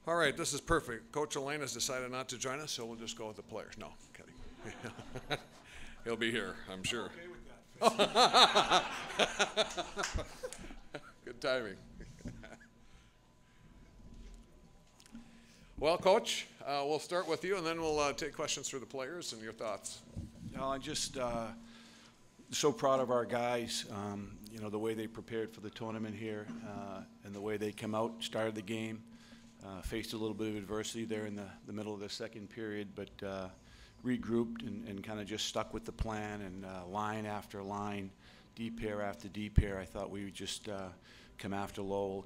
All right, this is perfect. Coach Elaine has decided not to join us, so we'll just go with the players. No, kidding. He'll be here, I'm sure. I'm okay with that. Good timing. Well, Coach, we'll start with you, and then we'll take questions for the players and your thoughts. I'm just so proud of our guys. You know, the way they prepared for the tournament here and the way they came out, started the game, faced a little bit of adversity there in the middle of the second period, but regrouped and kind of just stuck with the plan and line after line, deep pair after deep pair. I thought we would just come after Lowell,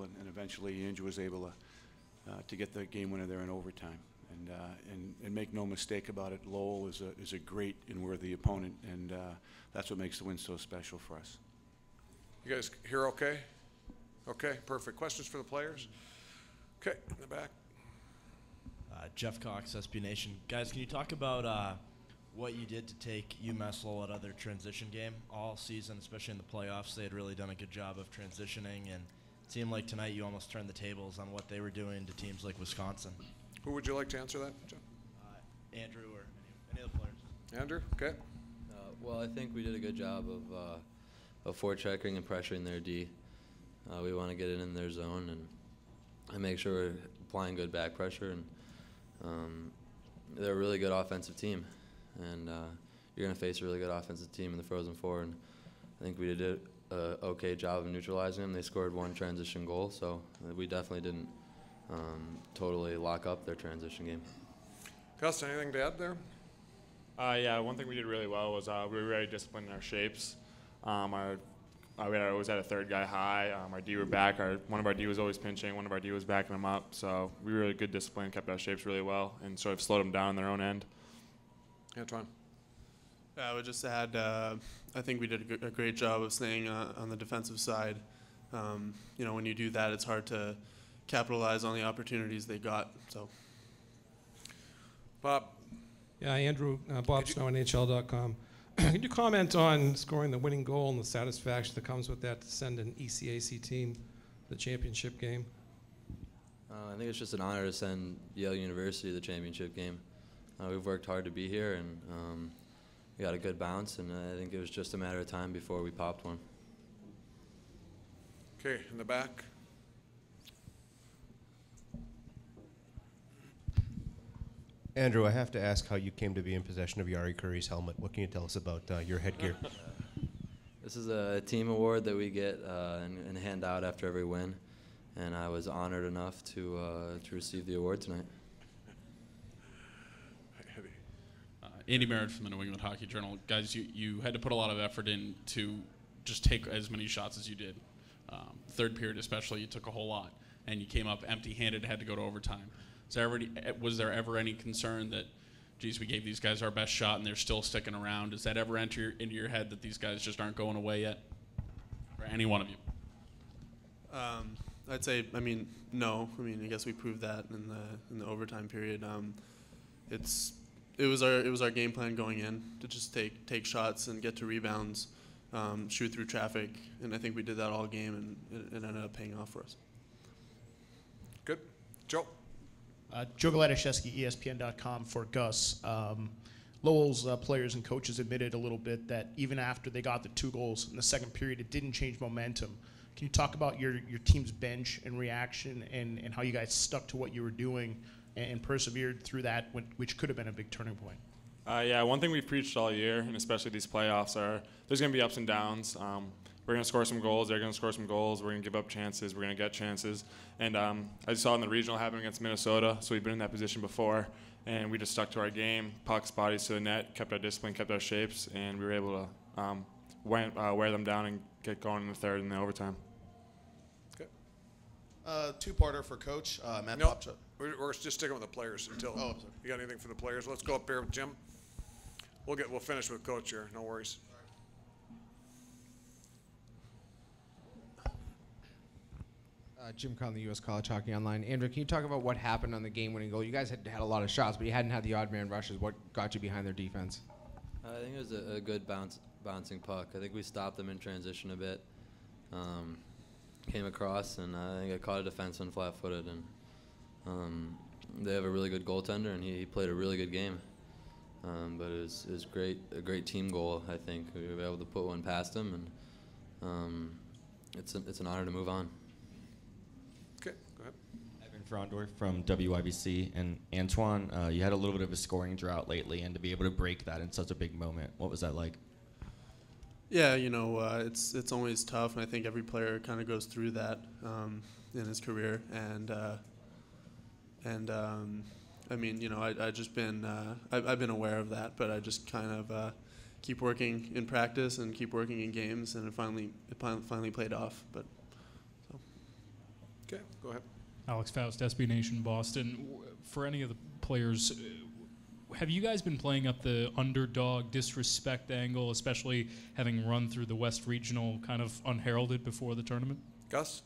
and eventually Andrew was able to get the game winner there in overtime. And make no mistake about it, Lowell is a great and worthy opponent, and that's what makes the win so special for us. You guys hear okay? Okay, perfect. Questions for the players? Okay, in the back. Jeff Cox, SB Nation. Guys, can you talk about what you did to take UMass Lowell out of their transition game all season, especially in the playoffs? They had really done a good job of transitioning, and it seemed like tonight you almost turned the tables on what they were doing to teams like Wisconsin. Who would you like to answer that, Jeff? Andrew or any of the players. Andrew, okay. Well, I think we did a good job of forechecking and pressuring their D. We want to get it in their zone and make sure we're applying good back pressure. And they're a really good offensive team. And you're going to face a really good offensive team in the Frozen Four. And I think we did an okay job of neutralizing them. They scored one transition goal, so we definitely didn't totally lock up their transition game. Gus, anything to add there? Yeah, one thing we did really well was we were very disciplined in our shapes. We always had a third guy high. Our D were back. One of our D was always pinching. One of our D was backing them up. So we were really good discipline, kept our shapes really well, and sort of slowed them down on their own end. Antoine. I would just add, I think we did a great job of staying on the defensive side. You know, when you do that, it's hard to capitalize on the opportunities they got. So, Bob. Yeah, Andrew, Bob Snow, NHL.com. Can you comment on scoring the winning goal and the satisfaction that comes with that to send an ECAC team to the championship game? I think it's just an honor to send Yale University to the championship game. We've worked hard to be here, and we got a good bounce, and I think it was just a matter of time before we popped one. Okay, in the back. Andrew, I have to ask how you came to be in possession of Yari Curry's helmet. What can you tell us about your headgear? This is a team award that we get and hand out after every win, and I was honored enough to receive the award tonight. Andy Merritt from the New England Hockey Journal. Guys, you had to put a lot of effort in to just take as many shots as you did. Third period especially, you took a whole lot, and you came up empty-handed, had to go to overtime. Was there ever any concern that, geez, we gave these guys our best shot and they're still sticking around? Does that ever enter into your head that these guys just aren't going away yet? For any one of you? I'd say, no. I guess we proved that in the overtime period. It was our game plan going in to just take shots and get to rebounds, shoot through traffic, and I think we did that all game, and it ended up paying off for us. Good. Joe. Joe Galadashevsky, ESPN.com for Gus. Lowell's players and coaches admitted a little bit that even after they got the 2 goals in the second period, it didn't change momentum. Can you talk about your team's bench and reaction and how you guys stuck to what you were doing and persevered through that, which could have been a big turning point? Yeah, one thing we've preached all year, and especially these playoffs, there's going to be ups and downs. We're going to score some goals. They're going to score some goals. We're going to give up chances. We're going to get chances. And I just saw in the regional happen against Minnesota, so we've been in that position before, and we just stuck to our game, pucks, bodies to the net, kept our discipline, kept our shapes, and we were able to wear them down and get going in the third and the overtime. Okay. Two-parter for Coach. Matt Popchuk. We're just sticking with the players until. Oh, you got anything for the players? Let's go up here with Jim. We'll finish with Coach here. No worries. Jim Conley, U.S. College Hockey Online. Andrew, can you talk about what happened on the game-winning goal? You guys had a lot of shots, but you hadn't had the odd man rushes. What got you behind their defense? I think it was a good bouncing puck. I think we stopped them in transition a bit. Came across, and I think I caught a defenseman flat-footed, and They have a really good goaltender, and he played a really good game. But it was a great team goal. I think we were able to put one past him, and it's an honor to move on. Okay, go ahead. Evan Frondorf from WIBC. And Antoine, you had a little bit of a scoring drought lately, and to be able to break that in such a big moment, what was that like? Yeah, it's always tough, and I think every player kind of goes through that in his career. I mean, I've been aware of that, but I just kind of keep working in practice and keep working in games, and it finally played off. But so. Okay, go ahead. Alex Faust, SB Nation, Boston. For any of the players, have you guys been playing up the underdog disrespect angle, especially having run through the West Regional kind of unheralded before the tournament? Gus?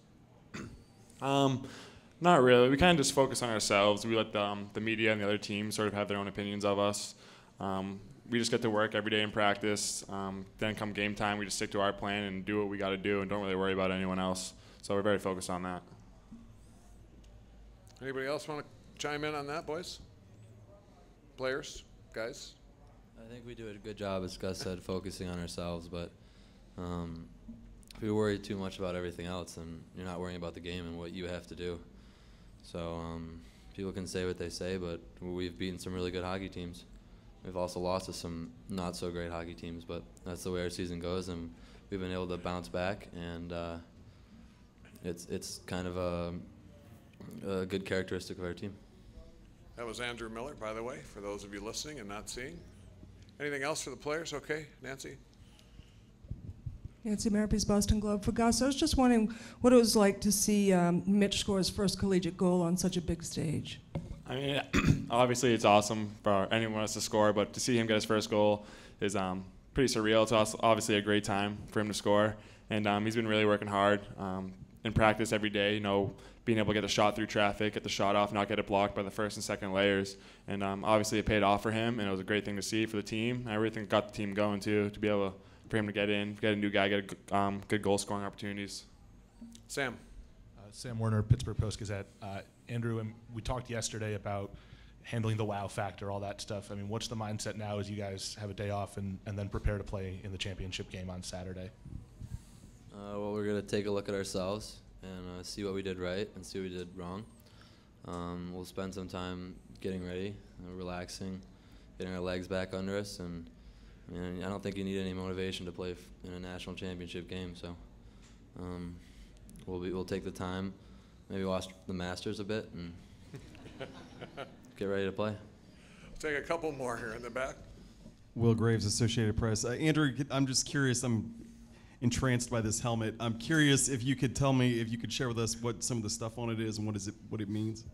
Not really. We kind of just focus on ourselves. We let the media and the other teams sort of have their own opinions of us. We just get to work every day in practice. Then come game time, we just stick to our plan and do what we got to do and don't really worry about anyone else. So we're very focused on that. Anybody else want to chime in on that, boys? Players, guys? I think we do a good job, as Gus said, focusing on ourselves. But if we worry too much about everything else, then you're not worrying about the game and what you have to do. So people can say what they say, but we've beaten some really good hockey teams. We've also lost to some not so great hockey teams, but that's the way our season goes, and we've been able to bounce back, and it's kind of a good characteristic of our team. That was Andrew Miller, by the way, for those of you listening and not seeing. Anything else for the players? Okay, Nancy? Nancy Marape's Boston Globe. For Gus, I was just wondering what it was like to see Mitch score his first collegiate goal on such a big stage. I mean, obviously it's awesome for anyone else to score, but to see him get his first goal is pretty surreal. It's also obviously a great time for him to score, and he's been really working hard in practice every day, being able to get a shot through traffic, get the shot off, not get it blocked by the first and second layers. And obviously it paid off for him, and it was a great thing to see for the team. I really think it got the team going, too, to be able for him to get in, get a new guy, get good goal-scoring opportunities. Sam. Sam Werner, Pittsburgh Post-Gazette. Andrew, we talked yesterday about handling the wow factor, all that stuff. I mean, what's the mindset now as you guys have a day off and then prepare to play in the championship game on Saturday? Well, we're going to take a look at ourselves and see what we did right and see what we did wrong. We'll spend some time getting ready, relaxing, getting our legs back under us, and I don't think you need any motivation to play in a national championship game. So we'll take the time, maybe watch the Masters a bit, and get ready to play. Take a couple more here in the back. Will Graves, Associated Press. Andrew, I'm just curious. I'm entranced by this helmet. I'm curious if you could tell me, if you could share with us what some of the stuff on it is and what it means.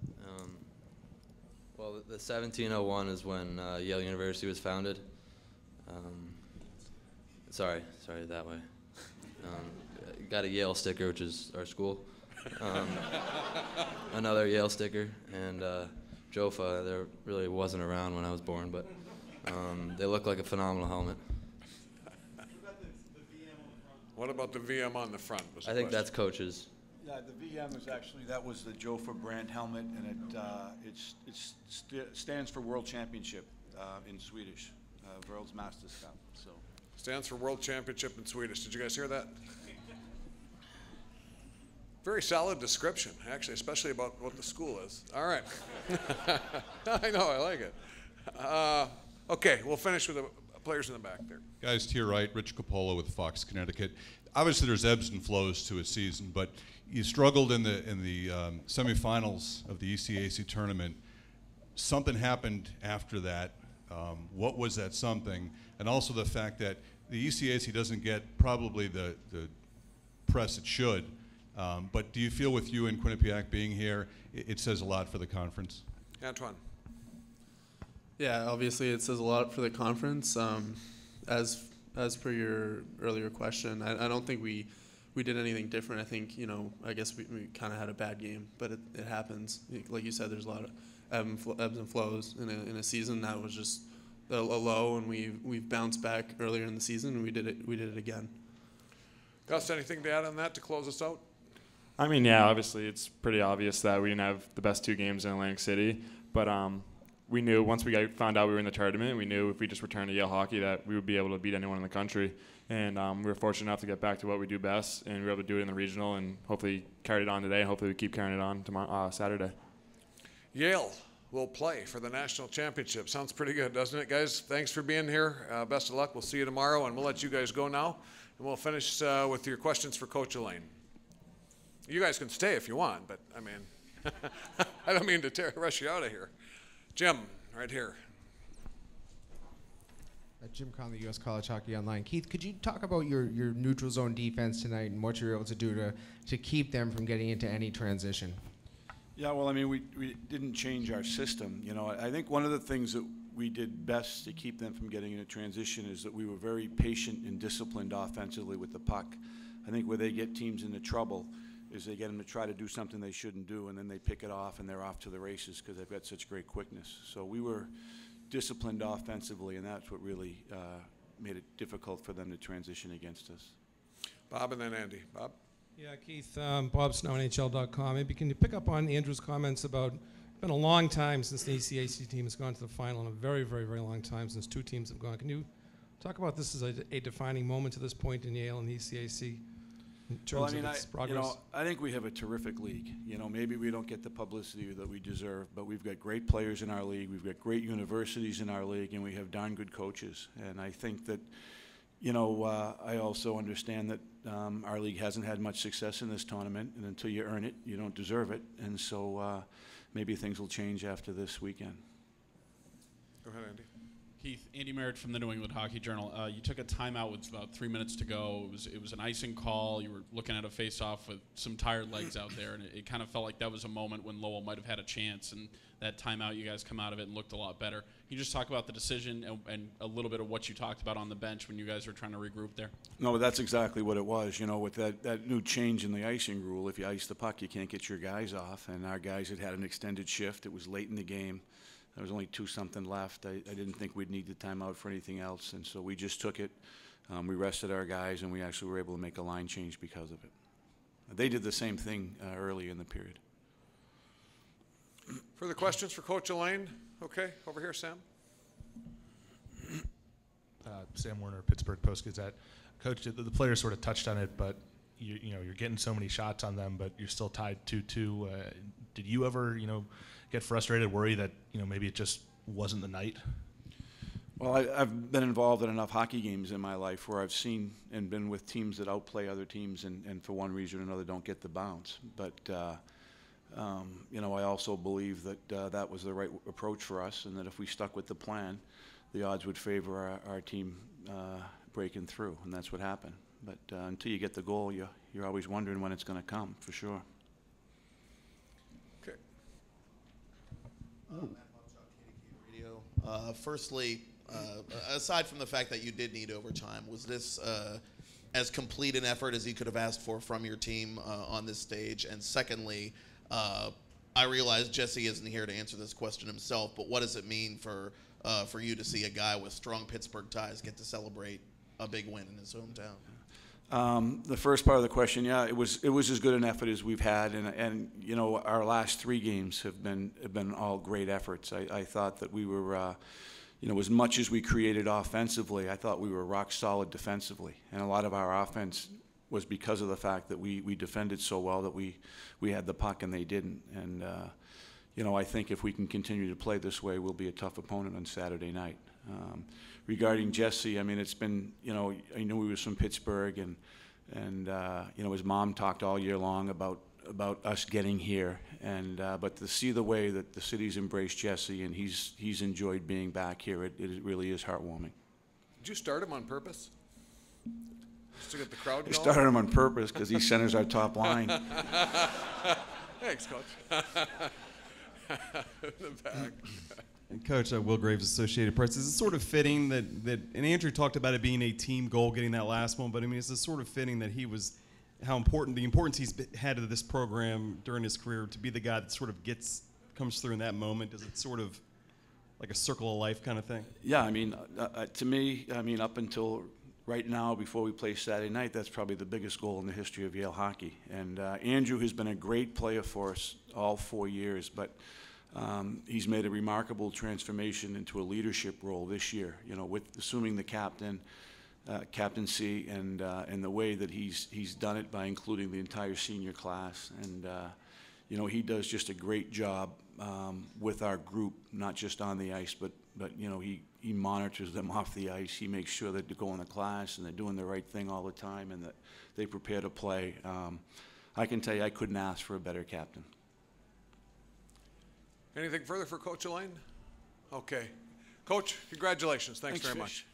Well, the 1701 is when Yale University was founded. Sorry, that way. Got a Yale sticker, which is our school. Another Yale sticker, and Jofa, there really wasn't around when I was born, but they look like a phenomenal helmet. What about the VM on the front? I think that's coaches. Yeah, the VM is actually, that was the Jofa brand helmet, and it stands for World Championship in Swedish, World's Mästerskap. So stands for World Championship in Swedish. Did you guys hear that? Very solid description, actually, especially about what the school is. All right. I know, I like it. Okay, we'll finish with the players in the back there. Guys to your right, Rich Coppola with Fox Connecticut. Obviously, there's ebbs and flows to a season, but you struggled in the semifinals of the ECAC tournament. Something happened after that. What was that something? And also the fact that the ECAC doesn't get probably the press it should. But do you feel with you and Quinnipiac being here, it says a lot for the conference? Antoine. Yeah, obviously it says a lot for the conference. As per your earlier question, I don't think we did anything different. I think, I guess we kind of had a bad game, but it happens. Like you said, there's a lot of ebbs and flows in a season that was just a low, and we've bounced back earlier in the season, and we did it again. Gus, anything to add on that to close us out? I mean, yeah, obviously it's pretty obvious that we didn't have the best 2 games in Atlantic City, but we knew once we found out we were in the tournament, we knew if we just returned to Yale hockey that we would be able to beat anyone in the country. And we were fortunate enough to get back to what we do best, and we were able to do it in the regional, and hopefully carried it on today, and hopefully we keep carrying it on tomorrow, Saturday. Yale will play for the national championship. Sounds pretty good, doesn't it, guys? Thanks for being here. Best of luck. We'll see you tomorrow, and we'll let you guys go now. And we'll finish with your questions for Coach Elaine. You guys can stay if you want, but, I mean, I don't mean to rush you out of here. Jim, right here. Jim Conley, U.S. College Hockey Online. Keith, could you talk about your neutral zone defense tonight and what you were able to do to keep them from getting into any transition? Yeah, well, I mean, we didn't change our system. You know, I think one of the things that we did best to keep them from getting into transition is that we were very patient and disciplined offensively with the puck. I think where they get teams into trouble is they get them to try to do something they shouldn't do, and then they pick it off, and they're off to the races because they've got such great quickness. So we were disciplined offensively, and that's what really made it difficult for them to transition against us. Bob and then Andy. Bob? Yeah, Keith, Bob Snow, NHL.com. Maybe can you pick up on Andrew's comments about it's been a long time since the ECAC team has gone to the final, and a very, very, very long time since 2 teams have gone. Can you talk about this as a defining moment to this point in Yale and the ECAC? Well, I mean, I think we have a terrific league. You know, maybe we don't get the publicity that we deserve, but we've got great players in our league. We've got great universities in our league, and we have darn good coaches. And I think that, you know, I also understand that our league hasn't had much success in this tournament, and until you earn it, you don't deserve it. And so maybe things will change after this weekend. Go ahead, Andy. Keith, Andy Merritt from the New England Hockey Journal. You took a timeout with about 3 minutes to go. It was an icing call. You were looking at a face-off with some tired legs out there, and it kind of felt like that was a moment when Lowell might have had a chance. And that timeout, you guys come out of it and looked a lot better. Can you just talk about the decision and a little bit of what you talked about on the bench when you guys were trying to regroup there? No, that's exactly what it was. You know, with that new change in the icing rule, if you ice the puck, you can't get your guys off. And our guys had an extended shift. It was late in the game. There was only 2-something left. I didn't think we'd need the timeout for anything else, and so we just took it. We rested our guys, and we actually were able to make a line change because of it. They did the same thing early in the period. Further questions for Coach Elaine? Okay, over here, Sam. Sam Werner, Pittsburgh Post-Gazette. Coach, the players sort of touched on it, but you know, you're getting so many shots on them, but you're still tied 2-2. Did you ever, you know, get frustrated, worry that, you know, maybe it just wasn't the night? Well, I've been involved in enough hockey games in my life where I've seen and been with teams that outplay other teams and for one reason or another don't get the bounce. But, you know, I also believe that that was the right approach for us, and that if we stuck with the plan, the odds would favor our team breaking through, and that's what happened. But until you get the goal, you're always wondering when it's going to come, for sure. Okay. Firstly, aside from the fact that you did need overtime, was this as complete an effort as you could have asked for from your team on this stage? And secondly, I realize Jesse isn't here to answer this question himself, but what does it mean for you to see a guy with strong Pittsburgh ties get to celebrate a big win in his hometown? The first part of the question, yeah, it was as good an effort as we've had, and you know, our last 3 games have been all great efforts. I thought that we were, you know, as much as we created offensively, I thought we were rock solid defensively, and a lot of our offense was because of the fact that we defended so well that we had the puck and they didn't. And you know, I think if we can continue to play this way, we'll be a tough opponent on Saturday night. Regarding Jesse, I mean, it's been, you know, I knew he was from Pittsburgh, and you know, his mom talked all year long about us getting here, and but to see the way that the city's embraced Jesse and he's enjoyed being back here, it really is heartwarming. Did you start him on purpose? Just to get the crowd going? We started him on purpose because he centers our top line. Thanks, Coach. In the back. Coach, Will Graves, Associated Press. Is it sort of fitting that and Andrew talked about it being a team goal, getting that last one, but I mean, is it sort of fitting that he was, the importance he's had to this program during his career, to be the guy that sort of comes through in that moment? Is it sort of like a circle of life kind of thing? Yeah, I mean, to me, I mean, up until right now, before we play Saturday night, that's probably the biggest goal in the history of Yale hockey. And Andrew has been a great player for us all 4 years, but he's made a remarkable transformation into a leadership role this year, you know, with assuming the captaincy and the way that he's done it by including the entire senior class. And, you know, he does just a great job with our group, not just on the ice, but you know, he monitors them off the ice. He makes sure that they're going to class and they're doing the right thing all the time and that they prepare to play. I can tell you I couldn't ask for a better captain. Anything further for Coach Elaine? Okay. Coach, congratulations. Thanks very much.